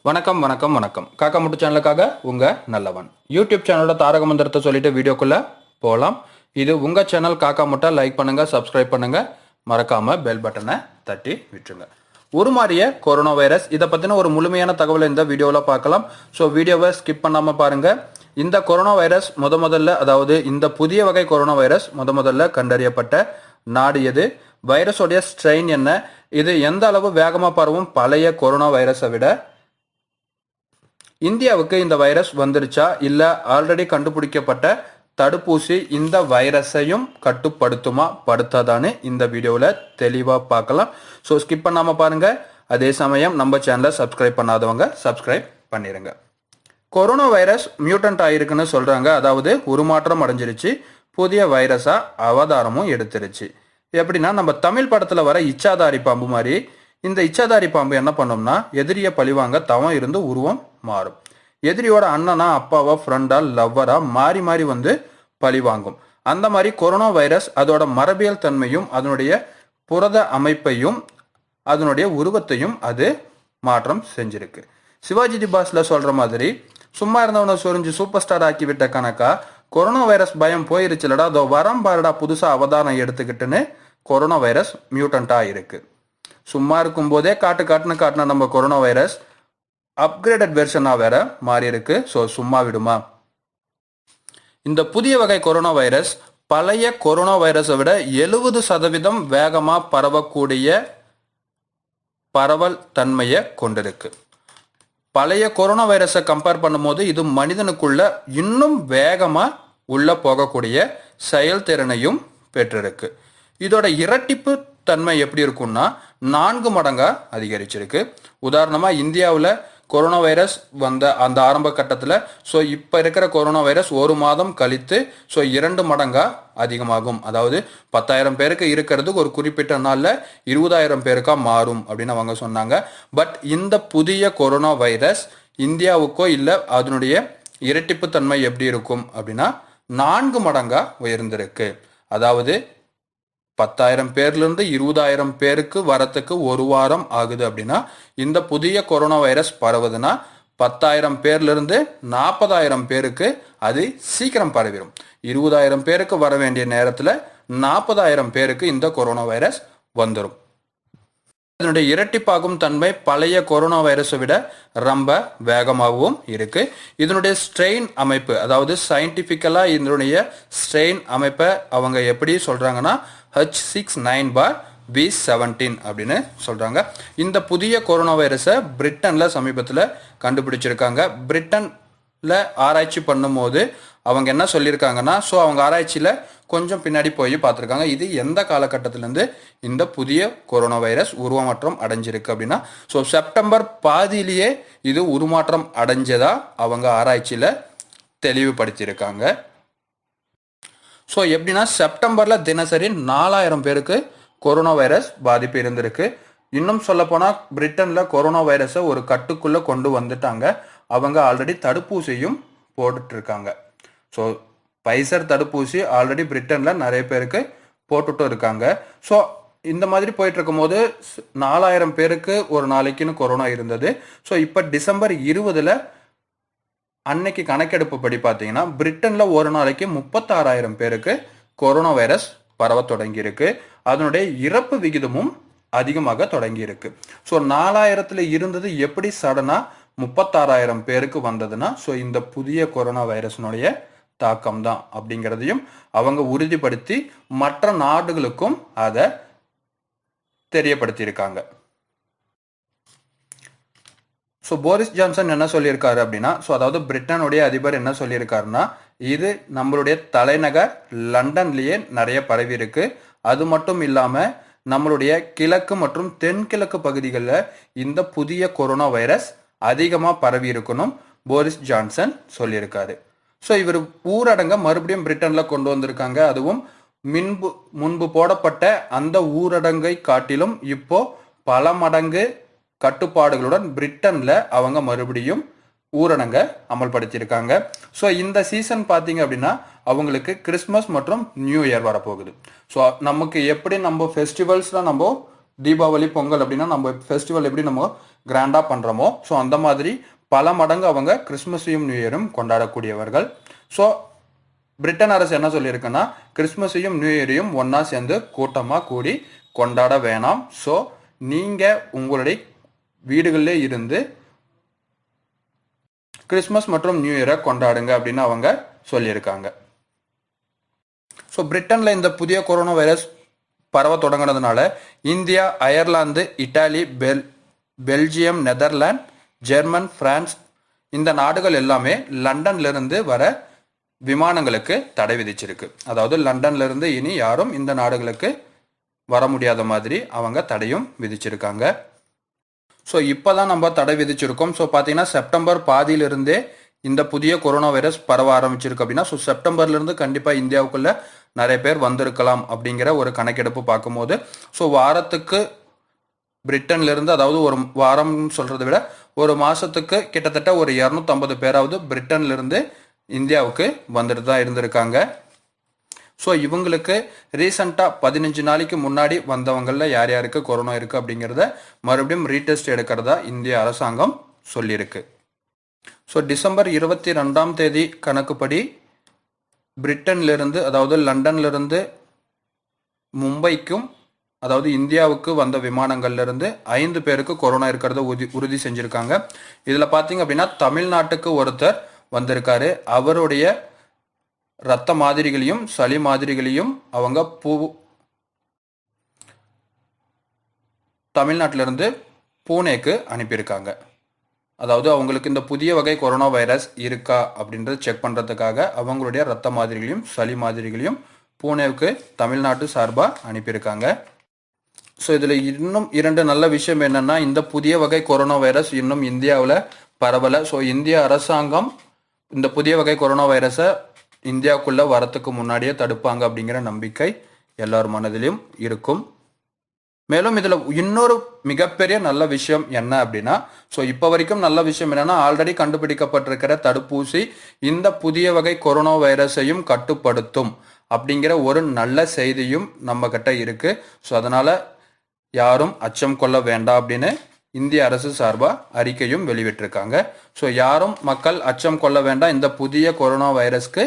வணக்கம் வணக்கம் வணக்கம். காக்கா முட்டு சேனலுக்காக உங்க நல்லவன். யூடியூப் சேனலோட தாரக மந்திரத்தை சொல்லிட்டு வீடியோக்குள்ள போகலாம். இது உங்க சேனல் காக்கா முட்டை. லைக் பண்ணுங்க, சப்ஸ்கிரைப் பண்ணுங்க, மறக்காம பெல் பட்டனை தட்டி விட்டுருங்க. உருமாறிய கொரோனா வைரஸ் இதை பற்றின ஒரு முழுமையான தகவலை இந்த வீடியோவில் பார்க்கலாம். ஸோ வீடியோவை ஸ்கிப் பண்ணாமல் பாருங்க. இந்த கொரோனா வைரஸ் முதல்ல அதாவது இந்த புதிய வகை கொரோனா வைரஸ் முதல்ல கண்டறியப்பட்ட நாடு எது, வைரஸோடைய ஸ்ட்ரெயின் என்ன, இது எந்த அளவு வேகமாக பரவும் பழைய கொரோனா வைரஸை விட, இந்தியாவுக்கு இந்த வைரஸ் வந்துருச்சா இல்ல ஆல்ரெடி கண்டுபிடிக்கப்பட்ட தடுப்பூசி இந்த வைரஸையும் கட்டுப்படுத்துமா படுத்தாதான்னு இந்த வீடியோவில் தெளிவாக பார்க்கலாம். ஸோ ஸ்கிப் பண்ணாமல் பாருங்க. அதே சமயம் நம்ம சேனலை சப்ஸ்கிரைப் பண்ணாதவங்க சப்ஸ்கிரைப் பண்ணிடுங்க. கொரோனா வைரஸ் மியூட்டன்ட் ஆயிருக்குன்னு சொல்றாங்க. அதாவது உருமாற்றம் அடைஞ்சிருச்சு, புதிய வைரஸா அவதாரமும் எடுத்துருச்சு. எப்படின்னா நம்ம தமிழ் படத்துல வர இச்சாதாரி பாம்பு மாதிரி இந்த இச்சாதாரி பாம்பு என்ன பண்ணோம்னா எதிரியை பழிவாங்க தவம் இருந்து உருவம் மாறும். எதிரியோட அண்ணனா, அப்பாவா, ஃப்ரெண்டா, லவ்வரா மாறி மாறி வந்து பழிவாங்கும். அந்த மாதிரி கொரோனா வைரஸ் அதோட மரபியல் தன்மையும் அதனுடைய புரத அமைப்பையும் அதனுடைய உருவத்தையும் அது மாற்றம் செஞ்சிருக்கு. சிவாஜி தி பாஸ்ல சொல்ற மாதிரி சும்மா இருந்தவனை சொரிஞ்சு சூப்பர் ஸ்டார் ஆக்கி விட்ட கணக்கா கொரோனா வைரஸ் பயம் போயிருச்சுலடா, அதோ வரம் பாருடா புதுசா அவதாரம் எடுத்துக்கிட்டுன்னு கொரோனா வைரஸ் மியூட்டண்டா இருக்கு. சும்மா இருக்கும் போதே காட்டுன நம்ம கொரோனா வைரஸ் அப்கிரேடட் வெர்ஷனா வேற மாறி இருக்கு. ஸோ சும்மா விடுமா? இந்த புதிய வகை கொரோனா வைரஸ் பழைய கொரோனா வைரஸை விட 70% வேகமா பரவக்கூடிய பரவல் தன்மையை கொண்டிருக்கு. பழைய கொரோனா வைரஸை கம்பேர் பண்ணும்போது இது மனிதனுக்குள்ள இன்னும் வேகமா உள்ள போகக்கூடிய செயல்திறனையும் பெற்றிருக்கு. இதோட இரட்டிப்பு தன்மை எப்படி இருக்கும்னா 4 மடங்கா அதிகரிச்சிருக்கு. உதாரணமா இந்தியாவில் கொரோனா வைரஸ் வந்த அந்த ஆரம்ப கட்டத்தில் ஸோ இப்போ இருக்கிற கொரோனா வைரஸ் 1 மாதம் கழித்து ஸோ 2 மடங்கா அதிகமாகும். அதாவது 10,000 பேருக்கு இருக்கிறது ஒரு குறிப்பிட்ட நாளில் 20,000 பேருக்கா மாறும் அப்படின்னு அவங்க சொன்னாங்க. பட் இந்த புதிய கொரோனா வைரஸ் இந்தியாவுக்கோ இல்லை அதனுடைய இரட்டிப்பு தன்மை எப்படி இருக்கும் அப்படின்னா 4 மடங்கா உயர்ந்திருக்கு. அதாவது 10,000 பேர்லேருந்து 20,000 பேருக்கு வரத்துக்கு 1 வாரம் ஆகுது அப்படின்னா இந்த புதிய கொரோனா வைரஸ் பரவுதுன்னா 10,000 பேர்லேருந்து 40,000 பேருக்கு அது சீக்கிரம் பரவிடும். 20,000 பேருக்கு வர வேண்டிய நேரத்தில் 40,000 பேருக்கு இந்த கொரோனா வைரஸ் வந்துடும். இதனுடைய இரட்டிப்பாகும் தன்மை பழைய கொரோனா வைரஸை விட ரொம்ப வேகமாகவும் இருக்கு. இதனுடைய ஸ்ட்ரெயின் அமைப்பு, அதாவது சயின்டிபிக்கலா இதனுடைய ஸ்ட்ரெயின் அமைப்பை அவங்க எப்படி சொல்றாங்கன்னா H69/V17 அப்படின்னு சொல்றாங்க. இந்த புதிய கொரோனா வைரஸை பிரிட்டன்ல சமீபத்தில் கண்டுபிடிச்சிருக்காங்க. பிரிட்டன்ல ஆராய்ச்சி பண்ணும்போது அவங்க என்ன சொல்லியிருக்காங்கன்னா ஸோ அவங்க ஆராய்ச்சியில் கொஞ்சம் பின்னாடி போய் பார்த்துருக்காங்க இது எந்த காலகட்டத்திலேருந்து இந்த புதிய கொரோனா வைரஸ் உருமாற்றம் அடைஞ்சிருக்கு அப்படின்னா ஸோ செப்டம்பர் பாதியிலேயே இது உருமாற்றம் அடைஞ்சதா அவங்க ஆராய்ச்சியில் தெளிவுபடுத்தியிருக்காங்க. ஸோ எப்படின்னா செப்டம்பரில் தினசரி 4,000 பேருக்கு கொரோனா வைரஸ் பாதிப்பு இருந்திருக்கு. இன்னும் சொல்லப்போனால் பிரிட்டனில் கொரோனா வைரஸை ஒரு கட்டுக்குள்ளே கொண்டு வந்துட்டாங்க. அவங்க ஆல்ரெடி தடுப்பூசியும் போட்டுட்ருக்காங்க. ஸோ பைசர் தடுப்பூசி ஆல்ரெடி பிரிட்டனில் நிறைய பேருக்கு போட்டுட்டும் இருக்காங்க. ஸோ இந்த மாதிரி போயிட்டு இருக்கும்போது 4,000 பேருக்கு ஒரு நாளைக்குன்னு கொரோனா இருந்தது. ஸோ இப்போ டிசம்பர் 20 அன்னைக்கு கணக்கெடுப்பு படி பார்த்தீங்கன்னா பிரிட்டனில் ஒரு நாளைக்கு 36,000 பேருக்கு கொரோனா வைரஸ் பரவ தொடங்கியிருக்கு. அதனுடைய இறப்பு விகிதமும் அதிகமாக தொடங்கியிருக்கு. ஸோ 4,000 இருந்தது எப்படி சடனாக 36,000 பேருக்கு வந்ததுன்னா ஸோ இந்த புதிய கொரோனா வைரஸினுடைய தாக்கம் தான் அப்படிங்கிறதையும் அவங்க உறுதிப்படுத்தி மற்ற நாடுகளுக்கும் அதை தெரியப்படுத்தியிருக்காங்க. ஸோ போரிஸ் ஜான்சன் என்ன சொல்லியிருக்காரு அப்படின்னா ஸோ அதாவது பிரிட்டனுடைய அதிபர் என்ன சொல்லியிருக்காருன்னா இது நம்மளுடைய தலைநகர் லண்டன்லேயே நிறைய பரவி இருக்கு. அது மட்டும் இல்லாமல் நம்மளுடைய கிழக்கு மற்றும் தென்கிழக்கு பகுதிகளில் இந்த புதிய கொரோனா வைரஸ் அதிகமாக பரவி இருக்கணும் போரிஸ் ஜான்சன் சொல்லியிருக்காரு. ஸோ இவர் ஊரடங்க மறுபடியும் பிரிட்டனில் கொண்டு வந்திருக்காங்க. அதுவும் முன்பு போடப்பட்ட அந்த ஊரடங்கை காட்டிலும் இப்போ பல மடங்கு கட்டுப்பாடுகளுடன் பிரிட்டனில் அவங்க மறுபடியும் ஊரடங்கை அமல்படுத்தியிருக்காங்க. ஸோ இந்த சீசன் பார்த்தீங்க அப்படின்னா அவங்களுக்கு கிறிஸ்மஸ் மற்றும் நியூ இயர் வரப்போகுது. ஸோ நமக்கு எப்படி நம்ம ஃபெஸ்டிவல்ஸ்லாம் நம்ம தீபாவளி பொங்கல் அப்படின்னா நம்ம ஃபெஸ்டிவல் எப்படி நம்ம கிராண்டாக பண்ணுறோமோ, ஸோ அந்த மாதிரி பல மடங்கு அவங்க கிறிஸ்மஸையும் நியூ இயரும் கொண்டாடக்கூடியவர்கள். ஸோ பிரிட்டன் அரசு என்ன சொல்லியிருக்குன்னா, கிறிஸ்மஸையும் நியூ இயரையும் ஒன்றா சேர்ந்து கூட்டமாக கூடி கொண்டாட வேணாம். ஸோ நீங்கள் உங்களுடைய வீடுகளிலே இருந்து கிறிஸ்மஸ் மற்றும் நியூ இயரை கொண்டாடுங்க அப்படின்னு அவங்க சொல்லியிருக்காங்க. ஸோ பிரிட்டனில் இந்த புதிய கொரோனா வைரஸ் பரவ தொடங்கினதுனால India, Ireland, Italy, Belgium, Netherlands, German, France இந்த நாடுகள் எல்லாமே லண்டன்லேருந்து வர விமானங்களுக்கு தடை விதிச்சிருக்கு. அதாவது லண்டன்லேருந்து இனி யாரும் இந்த நாடுகளுக்கு வர முடியாத மாதிரி அவங்க தடையும் விதிச்சிருக்காங்க. ஸோ இப்போ தான் நம்ம தடை விதிச்சிருக்கோம். ஸோ பார்த்தீங்கன்னா செப்டம்பர் பாதியிலிருந்தே இந்த புதிய கொரோனா வைரஸ் பரவ ஆரம்பிச்சிருக்கு அப்படின்னா, ஸோ செப்டம்பர்லேருந்து கண்டிப்பாக இந்தியாவுக்குள்ள நிறைய பேர் வந்திருக்கலாம் அப்படிங்கிற ஒரு கணக்கெடுப்பு பார்க்கும்போது, ஸோ வாரத்துக்கு பிரிட்டன்லேருந்து, அதாவது ஒரு வாரம்னு சொல்கிறத விட ஒரு மாதத்துக்கு கிட்டத்தட்ட ஒரு 250 பேராவது பிரிட்டன்லேருந்து இந்தியாவுக்கு வந்துட்டு தான் இருந்திருக்காங்க. ஸோ இவங்களுக்கு ரீசண்டாக 15 நாளைக்கு முன்னாடி வந்தவங்களில் யார் யாருக்கு கொரோனா இருக்குது அப்படிங்கிறத மறுபடியும் ரீடெஸ்ட் எடுக்கிறதா இந்திய அரசாங்கம் சொல்லியிருக்கு. ஸோ டிசம்பர் 22ஆம் தேதி கணக்குப்படி பிரிட்டன்லேருந்து, அதாவது லண்டன்லேருந்து மும்பைக்கும், அதாவது இந்தியாவுக்கு வந்த விமானங்கள்லேருந்து 5 பேருக்கு கொரோனா இருக்கிறத உறுதி செஞ்சுருக்காங்க. இதில் பார்த்தீங்க அப்படின்னா தமிழ்நாட்டுக்கு ஒருத்தர் வந்திருக்காரு. அவருடைய இரத்த மாதிரிகளையும் சளி மாதிரிகளையும் அவங்க தமிழ்நாட்டிலிருந்து பூனேக்கு அனுப்பியிருக்காங்க. அதாவது அவங்களுக்கு இந்த புதிய வகை கொரோனா வைரஸ் இருக்கா அப்படின்றத செக் பண்ணுறதுக்காக அவங்களுடைய இரத்த மாதிரிகளையும் சளி மாதிரிகளையும் பூனேவுக்கு தமிழ்நாட்டு சார்பாக அனுப்பியிருக்காங்க. ஸோ இதில் இன்னும் 2 நல்ல விஷயம் என்னென்னா, இந்த புதிய வகை கொரோனா வைரஸ் இன்னும் இந்தியாவில் பரவலை. ஸோ இந்திய அரசாங்கம் இந்த புதிய வகை கொரோனா வைரஸை இந்தியாவுக்குள்ளே வரத்துக்கு முன்னாடியே தடுப்பாங்க அப்படிங்கிற நம்பிக்கை எல்லார் மனதிலும் இருக்கும். மேலும் இதில் இன்னொரு மிகப்பெரிய நல்ல விஷயம் என்ன அப்படின்னா, ஸோ இப்போ வரைக்கும் நல்ல விஷயம் என்னென்னா, ஆல்ரெடி கண்டுபிடிக்கப்பட்டிருக்கிற தடுப்பூசி இந்த புதிய வகை கொரோனா வைரஸையும் கட்டுப்படுத்தும் அப்படிங்கிற ஒரு நல்ல செய்தியும் நம்ம கிட்ட இருக்கு. ஸோ அதனால யாரும் அச்சம் கொள்ள வேண்டாம் அப்படின்னு இந்திய அரசு சார்பாக அறிக்கையும் வெளியிட்டிருக்காங்க. ஸோ யாரும் மக்கள் அச்சம் கொள்ள வேண்டாம், இந்த புதிய கொரோனா வைரஸ்க்கு